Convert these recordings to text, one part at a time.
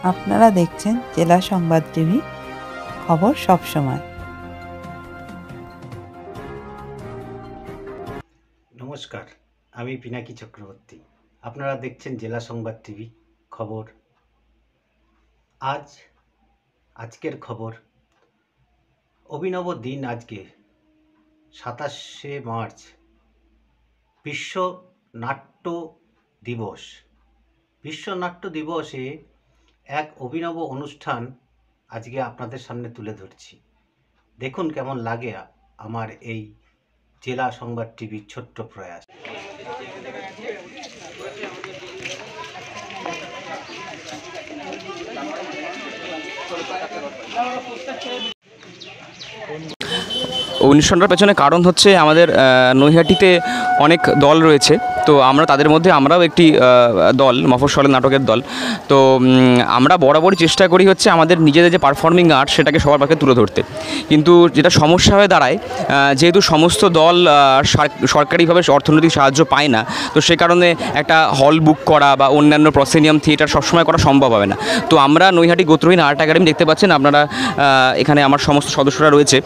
আপনারা দেখছেন জেলা সংবাদ টিভি, খবর সব সময়। নমস্কার, আমি পিনাকি চক্রবর্তী। আপনারা দেখছেন জেলা সংবাদ টিভি, খবর। আজকের খবর, অভিনব দিন আজকে 27শে মার্চ, বিশ্ব নাট্য দিবস। বিশ্ব নাট্য দিবসে এক অভিনব অনুষ্ঠান আজকে আপনাদের সামনে তুলে ধরছি। দেখুন কেমন লাগে আমার এই জেলা সংবাদ টিভির ছোট্ট প্রয়াস। অনুষ্ঠানটার পেছনে কারণ হচ্ছে আমাদের নৈহাটিতে অনেক দল রয়েছে, তো আমরা তাদের মধ্যে আমরাও একটি দল, মফস্বলের নাটকের দল। তো আমরা বরাবরই চেষ্টা করি হচ্ছে আমাদের নিজেদের যে পারফর্মিং আর্ট সেটাকে সবার পাশে তুলে ধরতে। কিন্তু যেটা সমস্যা হয়ে দাঁড়ায়, যেহেতু সমস্ত দল সরকারিভাবে অর্থনৈতিক সাহায্য পায় না, তো সে কারণে একটা হল বুক করা বা অন্যান্য প্রসেনিয়াম থিয়েটার সবসময় করা সম্ভব হবে না। তো আমরা নৈহাটি গোত্রহীন আর্ট একাডেমি, দেখতে পাচ্ছেন আপনারা এখানে আমার সমস্ত সদস্যরা রয়েছে।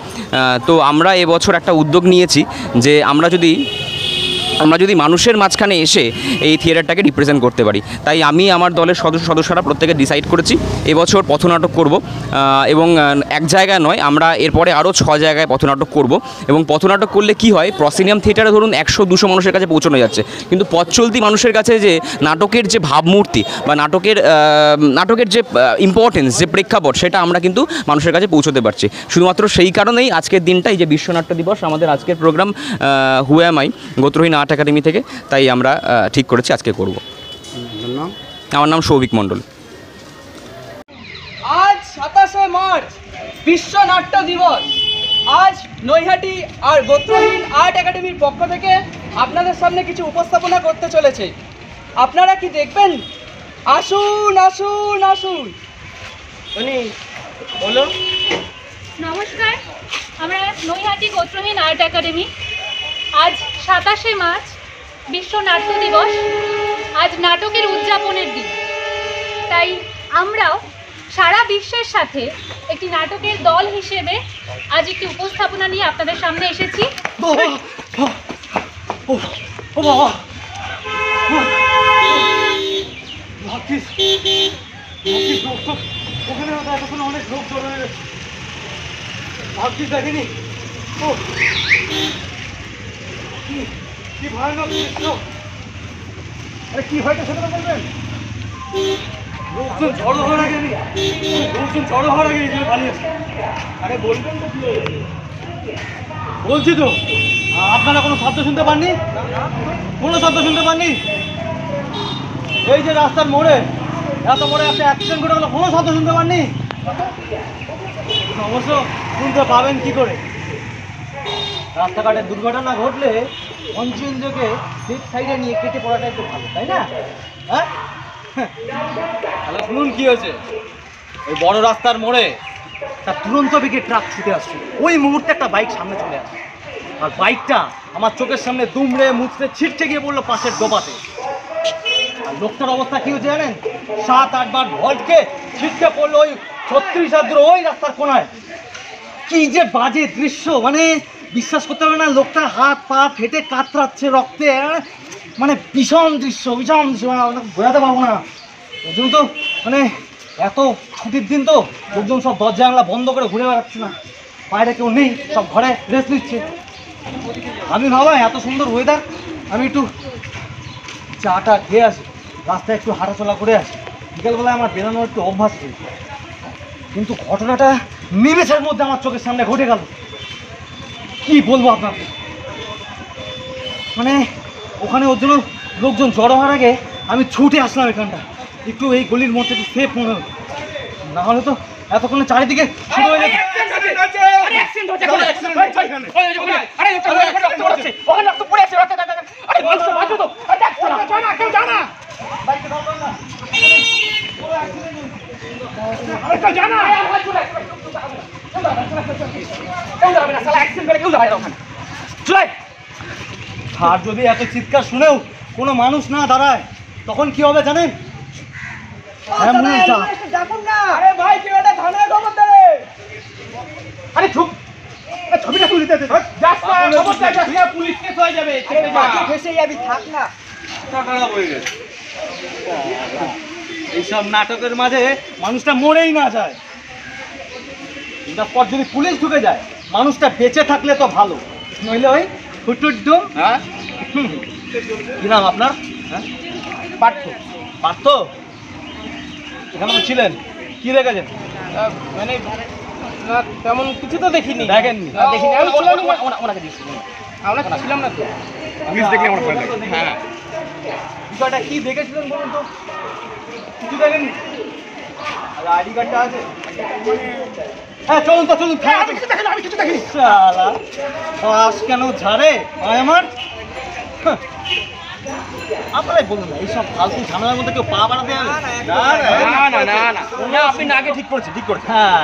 তো আমরা এবছর একটা উদ্যোগ নিয়েছি যে আমরা যদি মানুষের মাঝখানে এসে এই থিয়েটারটাকে রিপ্রেজেন্ট করতে পারি। তাই আমি আমার দলের সদস্যরা প্রত্যেকে ডিসাইড করেছি এবছর পথনাটক করব, এবং এক জায়গায় নয়, আমরা এরপরে আরও 6 জায়গায় পথনাটক করব। এবং পথনাটক করলে কি হয়, প্রসিনিয়াম থিয়েটারে ধরুন 100-200 মানুষের কাছে পৌঁছানো যাচ্ছে, কিন্তু পথ চলতি মানুষের কাছে যে নাটকের যে ভাবমূর্তি বা নাটকের যে ইম্পর্টেন্স, যে প্রেক্ষাপট, সেটা আমরা কিন্তু মানুষের কাছে পৌঁছতে পারছি। শুধুমাত্র সেই কারণেই আজকের দিনটাই যে বিশ্ব নাট্য দিবস, আমাদের আজকের programme who am I Gotrohin Art Academy থেকে, তাই আমরা ঠিক করেছি আজকে করব। আমার নাম সৌভিক মণ্ডল। আজ 27শে মার্চ বিশ্ব নাট্য দিবস। আজ নৈহাটি আর গোত্রহীন আর্ট একাডেমির পক্ষ থেকে আপনাদের সামনে কিছু উপস্থাপনা করতে চলেছে। আপনারা কি দেখবেন? আসুন আসুন আসুন। বলো। নমস্কার, আমরা নৈহাটি গোত্রহীন আর্ট একাডেমি। আজ 27শে মার্চ বিশ্ব নাট্য দিবস। আজ নাটকের উদযাপনের দিন, তাই আমরাও সারা বিশ্বের সাথে একটি নাটকের দল হিসেবে আজ একটি উপস্থাপনা নিয়ে আপনাদের সামনে এসেছি। অনেক লোক জড়ো হয়ে গেছে, ভাবছিস দেখেনি? কি ভয়ানক দৃশ্য! আরে কি হয়েছে সেটা বলবেন? লোকজন জড়ো হওয়ার আগে পালিয়েছে। আরে বলবেন তো কি হয়েছে? বলছি তো, আপনারা কোনো শব্দ শুনতে পাননি? কোনো শব্দ শুনতে পাননি? এই যে রাস্তার মোড়ে এত বড় একটা অ্যাক্সিডেন্ট ঘটে গেল, কোনো শব্দ শুনতে পাননি? অবশ্য শুনতে পাবেন কি করে? রাস্তাঘাটে দুর্ঘটনা ঘটলে অঞ্চলকে ঠিক সাইডে নিয়ে কেটে পড়াটা একটু ভালো, তাই না? হ্যাঁ, তাহলে শুনুন কি হয়েছে। ওই বড় রাস্তার মোড়ে তার তুরন্ত বেগে ট্রাক ছুটে আসছে। ওই মুহূর্তে একটা বাইক সামনে চলে আসে, আর বাইকটা আমার চোখের সামনে দুমড়ে মুচড়ে ছিটকে গিয়ে পড়লো পাশের ডোবাতে। আর লোকটার অবস্থা কি হয়েছে জানেন? 7-8 বার ভল্টকে ছিটকে পড়লো ওই 36 ওই রাস্তার কোনায়। কি যে বাজে দৃশ্য, মানে বিশ্বাস করতে হবে না, লোকটা হাত পা ফেটে কাতরাচ্ছে রক্তে। মানে ভীষণ দৃশ্য, বোঝাতে পারবো না। ওই জন্য তো মানে এত ছুটির দিন তো লোকজন সব দরজা জানলা বন্ধ করে ঘুরে বেড়াচ্ছে না, বাইরে কেউ নেই, সব ঘরে রেস্ট নিচ্ছে। আমি ভাবা এত সুন্দর ওয়েদার, আমি একটু চাটা খেয়ে আসি, রাস্তায় একটু হাঁটাচলা করে আসি। বিকেলবেলায় আমার বেরোনোর একটু অভ্যাস হয়েছে, কিন্তু ঘটনাটা নিমেষের মধ্যে আমার চোখের সামনে ঘটে গেল। কি বলবো আপনাকে, মানে ওখানে ওর জন্য লোকজন জড়ো হওয়ার আগে আমি ছুটে আসলাম এখানটা, একটু এই গলির মধ্যে একটু সেফ মনে হলো, না হলে তো এতক্ষণে চারিদিকে শুরু হয়ে যেত। আর যদি এত চিৎকার শুনেও কোনো মানুষ না দাঁড়ায়, তখন কি হবে জানেন? আরে ভাই কেউ একটা থানায় খবর দে। আরে চুপ, ছবিটা তুলে দিতে যাস না, খবর দে, যাস না, পুলিশ কেস হয়ে যাবে। ফেসে যাবি, থাক না। এইসব নাটকের মাঝে মানুষটা মরেই না যায়, তারপর যদি পুলিশ ঢুকে যায় মানুষটা বেঁচে থাকলে তো ভালো, নইলে ওই হুটুডুম। হ্যাঁ, কি নাম আপনার? হ্যাঁ, পার্থ। পার্থ, এখানে তো ছিলেন, কি দেখেছেন? মানে তেমন কিছু তো দেখিনি। দেখেননি? দেখিনি, আমি ওনাকে দিচ্ছি, আমরা ছিলাম না তো। পুলিশ দেখলে আমার ভয় লাগে। হ্যাঁ, বিষয়টা কি দেখেছিলেন বলুন তো? কিছু দেখেননি? আইডি কার্ডটা আছে? হ্যাঁ, চলুন তো, চলুন। আমি কিছু দেখিনি। শালা বাস কেন ঝাড়ে আমার? আপনারাই বলুন না, এইসব ফালতু ঝামেলার মধ্যে কেউ পা বাড়াতে হবে? না, আপনি না আগে ঠিক করছেন, ঠিক করছেন। হ্যাঁ,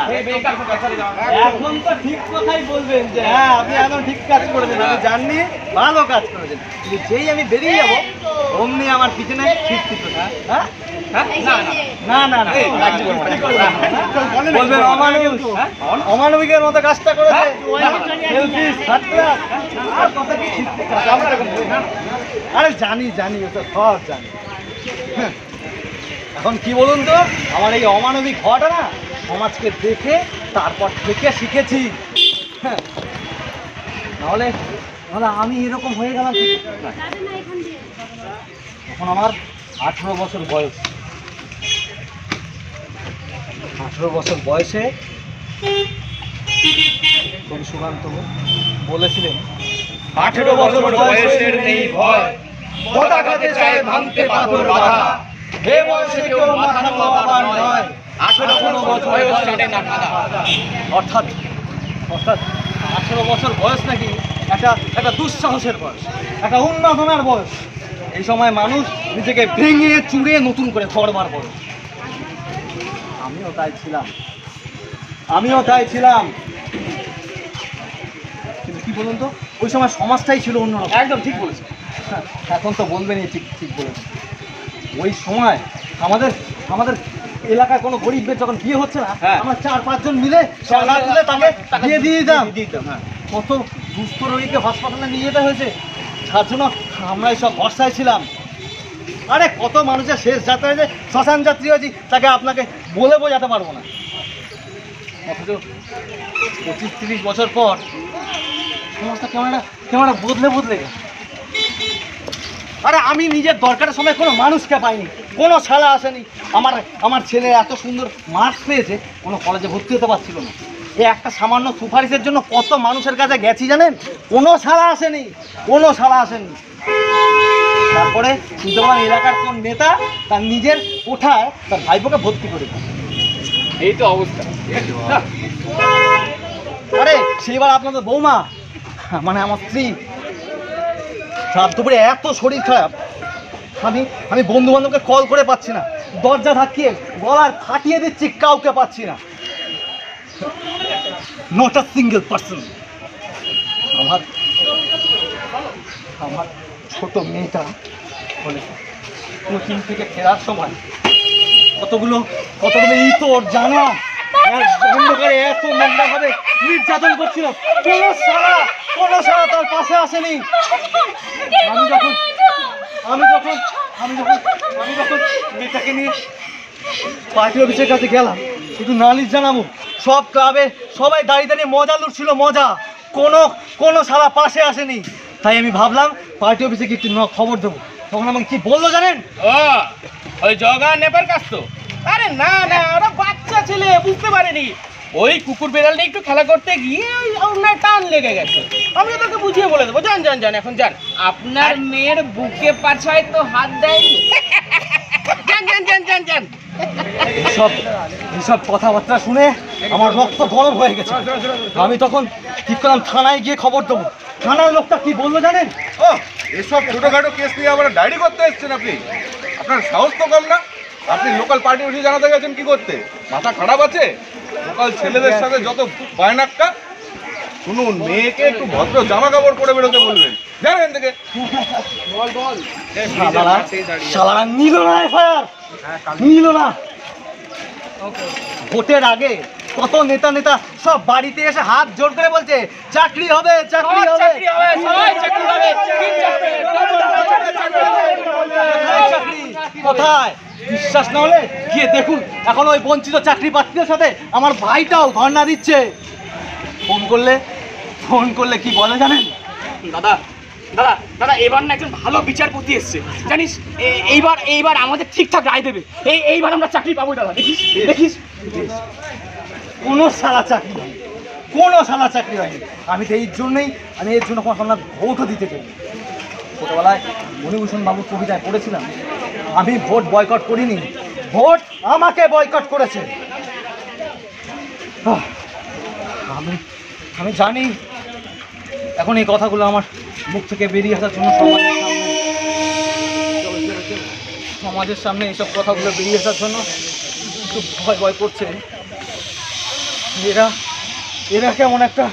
এখন তো ঠিক কথাই বলবেন যে হ্যাঁ আপনি এখন ঠিক কাজ করেছেন, আমি জানি ভালো কাজ করেছেন, কিন্তু যেই আমি বেরিয়ে যাবো অমনি আমার পিছনে ঠিক ঠিক করছেন। হ্যাঁ, না না না, বলবেন অমানবিক, অমানবিকের মতো কাজটা করেছে। আরে জানি জানি, ও তো সব জানি। এখন কি বলুন তো, আমার এই অমানবিক হওয়াটা না সমাজকে দেখে তারপর থেকে শিখেছি। নাহলে নাহলে আমি এরকম হয়ে গেলাম। এখন আমার 18 বছর বয়স। 18 বছর বয়সে কবি সুকান্ত বলেছিলেন, 18 বছর বয়সের নেই ভয়, পতাকাতে চায় ভাঙতে পাথর বাধা, হে বয়সে কেউ মাথা নোয়াবার নয়, 18 বছর বয়স জানে না খাদা। অর্থাৎ 18 বছর বয়স নাকি একটা দুঃসাহসের বয়স, একটা উন্মাদনার বয়স। এই সময় মানুষ নিজেকে ভেঙে চুড়ে নতুন করে গড়বার বয়স। আমিও তাই ছিলাম। কিন্তু কি বলুন তো, ওই সময় সমাজটাই ছিল অন্যরকম। একদম ঠিক বলেছেন। এখন তো বলবেনই ঠিক ঠিক বলেছেন। ওই সময় আমাদের এলাকায় কোনো গরিবের যখন বিয়ে হচ্ছে না, আমরা 4-5 জন মিলে তাকে বিয়ে দিয়ে দিতাম। কত দুস্থ রোগীকে হাসপাতালে নিয়ে যেতে হয়েছে, যার জন্য আমরা এইসব ভরসায় ছিলাম। আরে কত মানুষের শেষ যাত্রা হয়েছে, শ্মশান যাত্রী হয়েছি, তাকে আপনাকে বলে বোঝাতে পারবো না। অথচ 25-30 বছর পর সমাজটা কেমন একটা বদলে গেছে। আরে আমি নিজের দরকারের সময় কোনো মানুষকে পাইনি, কোনো শালা আসেনি। আমার ছেলে এত সুন্দর মার্কস পেয়েছে, কোনো কলেজে ভর্তি হতে পারছিল না। এই একটা সামান্য সুপারিশের জন্য কত মানুষের কাছে গেছি জানেন, কোনো শালা আসেনি। তারপরে শুনতে পেলাম এলাকার কোন নেতা তার নিজের কোঠায় তার ভাইপোকে ভর্তি করে দেয়। এই তো অবস্থা। আরে সেইবার আপনাদের বৌমা, মানে আমার স্ত্রী, রাত দুপুরে এত শরীর খারাপ, আমি বন্ধু বান্ধবকে কল করে পাচ্ছি না, দরজা ধাক্কিয়ে গলার ফাটিয়ে দিচ্ছি, কাউকে পাচ্ছি না। Not a single person. আমার ছোট মেয়েটা বলে কোচিং থেকে ফেরার সময় কতগুলো ইতর জানা অন্ধকারে এত নোংরাভাবে নির্যাতন করছিল, কোনো সারা তার পাশে আসেনি। আমি যখন মেয়েটাকে নিয়ে পার্টি অফিসের কাছে গেলাম একটু নালিশ জানাবো, সব ক্লাবে সবাই দাঁড়িয়ে মজা লুটছিল, মজা। কোনো সারা পাশে আসেনি। তাই আমি ভাবলাম পার্টি অফিসে কি একটু খবর দেবো। তখন আমাকে কি বললো জানেন? ওই জগা নেপার কাছ তো। আরে না ওরা বাচ্চা ছেলে, বুঝতে পারেনি। ওই কুকুর বেড়াল নিয়ে একটু খেলা করতে গিয়ে ওনার টান লেগে গেছে। আমি তোকে বুঝিয়ে বলে দেবো, যান এখন যান। আপনার মেয়ের বুকে পাছায় তো হাত দেয়নি। যান। এইসব কথাবার্তা শুনে আমার রক্ত গরম হয়ে গেছে। আমি তখন ঠিক করলাম থানায় গিয়ে খবর দেবো। থানার লোকটা কি বললো জানেন? এসব ছোটখাটো কেস নিয়ে আবার ডায়েরি করতে এসছেন আপনি? আপনার সাহস তো কম না। আপনি লোকাল পার্টি অফিসে জানাতে গেছেন কি করতে? মাথা খারাপ আছে? লোকাল ছেলেদের সাথে যত বায়নাক্কা। শুনুন, মেয়েকে একটু ভদ্র জামা কাপড় পরে বেরোতে বলবেন। জানেন থেকে শালারা নিল না এফআইআর, নিল না। ভোটের আগে কত নেতা নেতা সব বাড়িতে এসে হাত জোর করে বলছে চাকরি হবে, চাকরি হবে, কোথায়? বিশ্বাস না হলে গিয়ে দেখুন, এখন ওই বঞ্চিত চাকরি প্রার্থীদের সাথে আমার ভাইটাও ধর্ণা দিচ্ছে। ফোন করলে কি বলে জানেন? দাদা দাদা দাদা এবার না একজন ভালো বিচারপতি এসছে জানিস, এইবার আমাদের ঠিকঠাক রায় দেবে। এইবার আমরা চাকরি পাবো দাদা, দেখিস দেখিস। কোনো শালা চাকরি হয়নি, কোনো শালা চাকরি হয়নি। আমি তো এর জন্য কোনো শালা ভোটও দিতে চাই। ছোটবেলায় মণিভূষণ বাবুর কবিতায় পড়েছিলাম, আমি ভোট বয়কট করিনি, ভোট আমাকে বয়কট করেছে। আমি জানি এখন এই কথাগুলো আমার মুখ থেকে বেরিয়ে আসার জন্য সমাজের সামনে এইসব কথাগুলো বেরিয়ে আসার জন্য একটু ভয় করছে। এরা কেমন একটা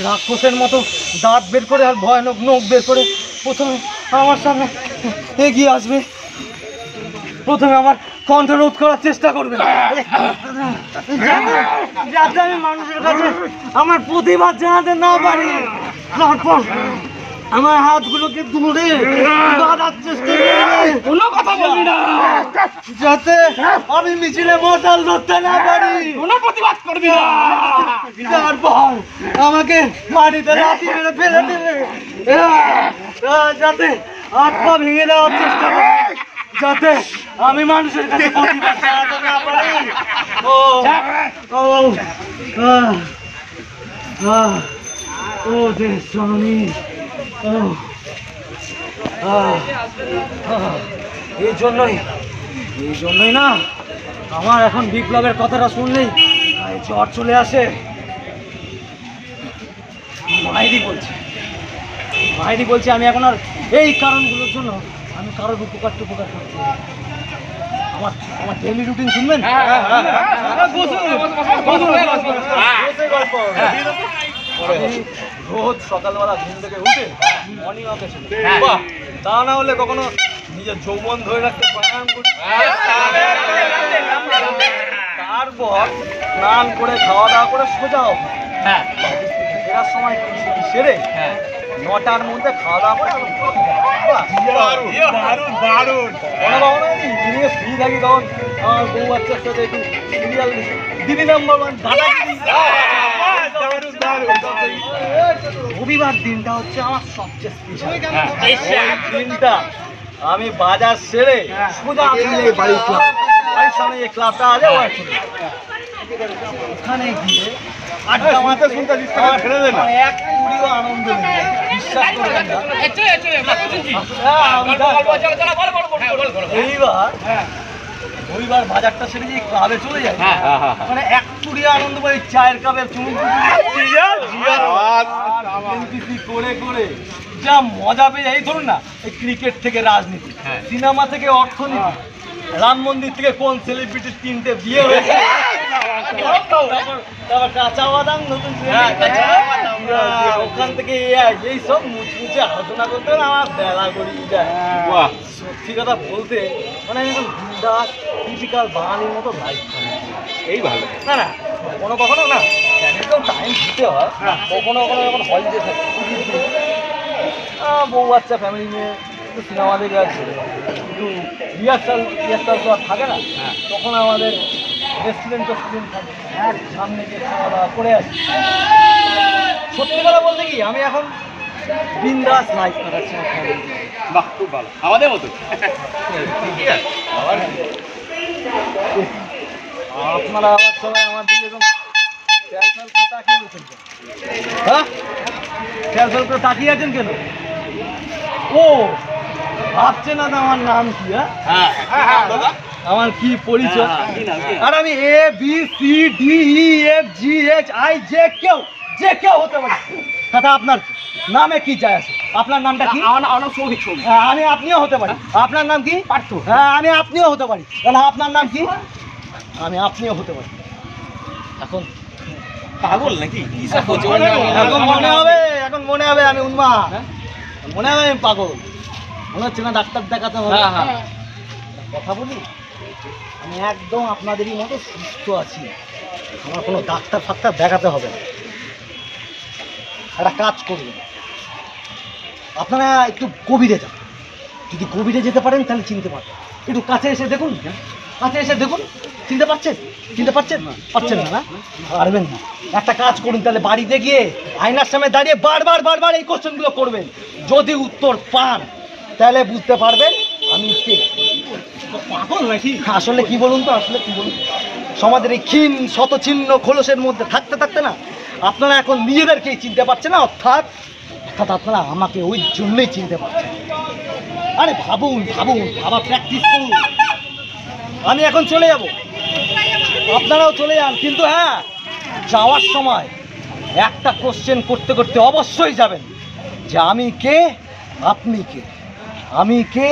রাক্ষসের মতো দাঁত বের করে আর ভয়ানক নখ বের করে প্রথমে আমার সামনে এগিয়ে আসবে, প্রথমে আমার কণ্ঠ রোধ করার চেষ্টা করবে, যাতে আমি মানুষের কাছে আমার প্রতিবাদ জানাতে না পারি। তারপর আমার হাতগুলোকে দূরে বাঁধার চেষ্টা করবে, কোনো কথা বলবি না, যাতে আমি মিছিলে মশাল ধরতে না পারি, কোনো প্রতিবাদ করবি না। তারপর আমাকে মাটিতে লাথি মেরে ফেলে দেবে, যাতে হাত পা ভেঙে দেওয়ার চেষ্টা করবে, যাতে আমি মানুষের কাছে প্রতিবাদ জানাতে না পারি। ও দেশ জননী, এই জন্যই না আমার এখন বিপ্লবের কথাটা শুনলেই জ্বর চলে আসে। মায়েরই বলছে আমি এখন আর এই কারণগুলোর জন্য আমি কারোর উপকার করছি। আমার ডেইলি রুটিন শুনবেন? রোজ সকালবেলা ঘুম থেকে উঠে মর্নিং ওয়াকে শুনি, তা না হলে কখনো নিজের যৌবন ধরে রাখতে প্রাণায়াম করি। তারপর স্নান করে খাওয়া দাওয়া করে সোজা ফেরার সময় সেরে 9টার মধ্যে খাওয়া দাওয়া করে ফ্রি থাকি, তখন আমার বউ বাচ্চার সাথে একটু সিরিয়াল দিদি নাম্বার 1 রবিবার দিনটা হচ্ছে আমার সবচেয়ে স্পেশাল দিনটা। আমি বাজার সেরে সোজা বাড়ির সামনে যে ক্লাবটা আছে ওখানে গিয়ে আড্ডা মারতে শুনতে এক কুড়িও আনন্দ নেই, বিশ্বাস করবেন না। এইবার বাজারটা সেরে যে ক্লাবে চলে যায়, মানে এক কুড়িও আনন্দ পাই। চায়ের কাপে করে করে যা মজা পেয়ে যায়। এই ধরুন না, এই ক্রিকেট থেকে রাজনীতি, সিনেমা থেকে অর্থনীতি, রাম মন্দির থেকে কোন সেলিব্রিটির 3টে বিয়ে হয়েছে, তারপর কাঁচা বাদাম নতুন ওখান থেকে এই সব মুচমুচে আলোচনা করতে আমার বেলা করিয়ে যায়। সত্যি কথা বলতে মানে একদম বিন্দাস টিপিক্যাল বাঙালির মতো লাইফ। এই ভালো না কখনো না চ্যানেলটাও টাইম দিতে হয়, কখনো যখন হলিডে থাকে বউ বাচ্চা ফ্যামিলি নিয়ে একটু সিনেমা দেখে আসছে, একটু রিহার্সাল তো আর থাকে না, তখন আমাদের রেস্টুরেন্ট থাকে, সামনে গিয়ে খাওয়া দাওয়া করে আসি। সত্যি কথা বলতে কি আমি এখন বিন্দাস লাইফ কাটাচ্ছি। বাহ, খুব ভালো, আমাদের মতো। আপনারা আবার সবাই আমার দিকে এরকম ক্যালকুলেট করে তাকিয়ে রয়েছেন কেন? হ্যাঁ, ক্যালকুলেট করে তাকিয়ে আছেন কেন? ও ভাবছে না আমার নাম কি? আমার কি পরিচয়? আর আমি ABCDEFGHI যে কেউ হতে পারি। কথা আপনার নামে কি যায় আছে? আপনার নামটা কি? আমার নাম সৌভিক। হ্যাঁ, আমি আপনিও হতে পারি। আপনার নাম কি? পার্থ। হ্যাঁ, আমি আপনিও হতে পারি। তাহলে আপনার নাম কি? আমি আপনিও হতে পারি। এখন পাগল নাকি? এখন মনে হবে আমি উন্মাদ, মনে হবে আমি পাগল, মনে হচ্ছে না ডাক্তার দেখাতে হবে। কথা বলি আমি একদম আপনাদেরই মতো সুস্থ আছি, আমার কোনো ডাক্তার ফাক্তার দেখাতে হবে না। একটা কাজ করবেন, আপনারা একটু গভীরে যান, যদি গভীরে যেতে পারেন তাহলে চিনতে পারবেন। একটু কাছে এসে দেখুন, কাছে এসে দেখুন, চিনতে পারছেন? চিনতে পারছেন? পারছেন না? পারবেন না? একটা কাজ করুন তাহলে, বাড়িতে গিয়ে আয়নার সামনে দাঁড়িয়ে বারবার এই কোশ্চেনগুলো করবেন। যদি উত্তর পান তাহলে বুঝতে পারবেন আমি কে। পাগল নাকি? আসলে কি বলুন তো, আসলে কি বলুন, সমাজের এই ক্ষীণ শতচিহ্ন খোলসের মধ্যে থাকতে থাকতে না আপনারা এখন নিজেদেরকেই চিনতে পারছেন না, অর্থাৎ আপনারা আমাকে ওই জন্যই চিনতে পারছেন। আরে ভাবুন, ভাবা প্র্যাকটিস করুন। আমি এখন চলে যাব, আপনারাও চলে যান, কিন্তু হ্যাঁ, যাওয়ার সময় একটা কোশ্চেন করতে করতে অবশ্যই যাবেন যে আমি কে, আপনি কে, আমি কে,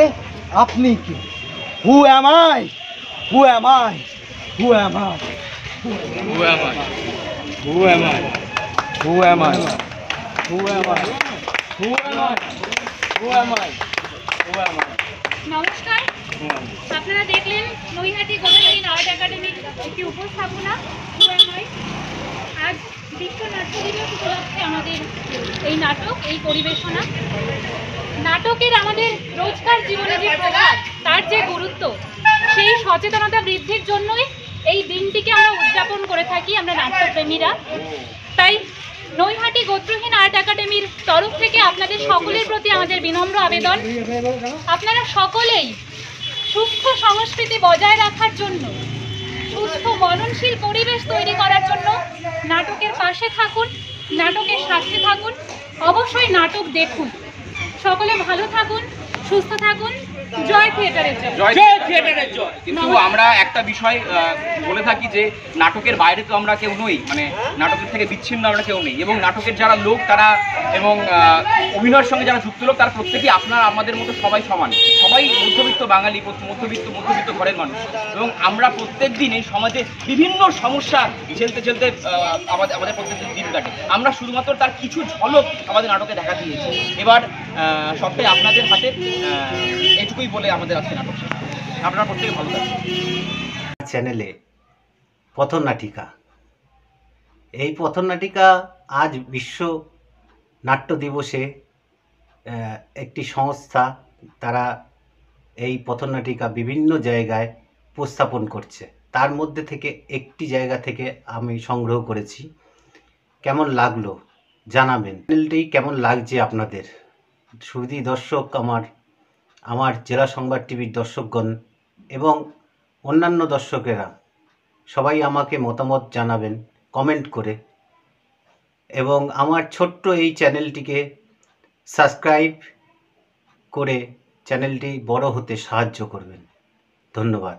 আপনি কে, who am I, who am I, who am I, who am I, who am I, who am I, who am I, who am I, who am I, who am I. নমস্কার, আপনারা দেখলেন নৈহাটি গোবিন্দ আর্ট একাডেমির একটি উপস্থাপনা। আজ বিশ্ব নাট্য দিবস উপলক্ষে আমাদের এই নাটক, এই পরিবেশনা। নাটকের আমাদের রোজকার জীবনে যে প্রভাব, তার যে গুরুত্ব, সেই সচেতনতা বৃদ্ধির জন্যই এই দিনটিকে আমরা উদযাপন করে থাকি আমরা নাট্যপ্রেমীরা। তাই নৈহাটি গোত্রহীন আর্ট একাডেমির তরফ থেকে আপনাদের সকলের প্রতি আমাদের বিনম্র আবেদন, আপনারা সকলেই সুস্থ সংস্কৃতি বজায় রাখার জন্য, সুস্থ মননশীল পরিবেশ তৈরি করার জন্য নাটকের পাশে থাকুন, নাটকের সাথে থাকুন, অবশ্যই নাটক দেখুন। সকলে ভালো থাকুন, সুস্থ থাকুন। জয় থিয়েটারের জয়। জয় থিয়েটারের জয়। কিন্তু আমরা একটা বিষয় বলে থাকি যে নাটকের বাইরে তো আমরা কেউ নই, মানে নাটকের থেকে বিচ্ছিন্ন আমরা কেউ নেই, এবং নাটকের যারা লোক তারা এবং অভিনয়ের সঙ্গে যারা যুক্ত লোক তারা প্রত্যেকেই আপনারা আমাদের মতো সবাই সমান, সবাই মধ্যবিত্ত বাঙালি, মধ্যবিত্ত ঘরের মানুষ, এবং আমরা প্রত্যেক দিন এই সমাজে বিভিন্ন সমস্যা ঝেলতে আমাদের প্রত্যেক দিন কাটে। আমরা শুধুমাত্র তার কিছু ঝলক আমাদের নাটকে দেখা দিয়েছি। এবার সবটাই আপনাদের হাতে, এটুকুই বলে আমাদের আজকে নাটক শেষ। আপনারা প্রত্যেকে ভালো থাকবেন। চ্যানেলে পথনাটিকা, এই পথনাটিকা আজ বিশ্ব নাট্য দিবসে একটি সংস্থা, তারা এই পথনাটিকা বিভিন্ন জায়গায় উপস্থাপন করছে। তার মধ্যে থেকে একটি জায়গা থেকে আমি সংগ্রহ করেছি। কেমন লাগলো জানাবেন। চ্যানেলটি কেমন লাগছে আপনাদের। সুধী দর্শক, আমার জেলা সংবাদ টিভির দর্শকগণ এবং অন্যান্য দর্শকেরা সবাই আমাকে মতামত জানাবেন কমেন্ট করে, এবং আমার ছোট্ট এই চ্যানেলটিকে সাবস্ক্রাইব করে চ্যানেলটি বড় হতে সাহায্য করবেন। ধন্যবাদ।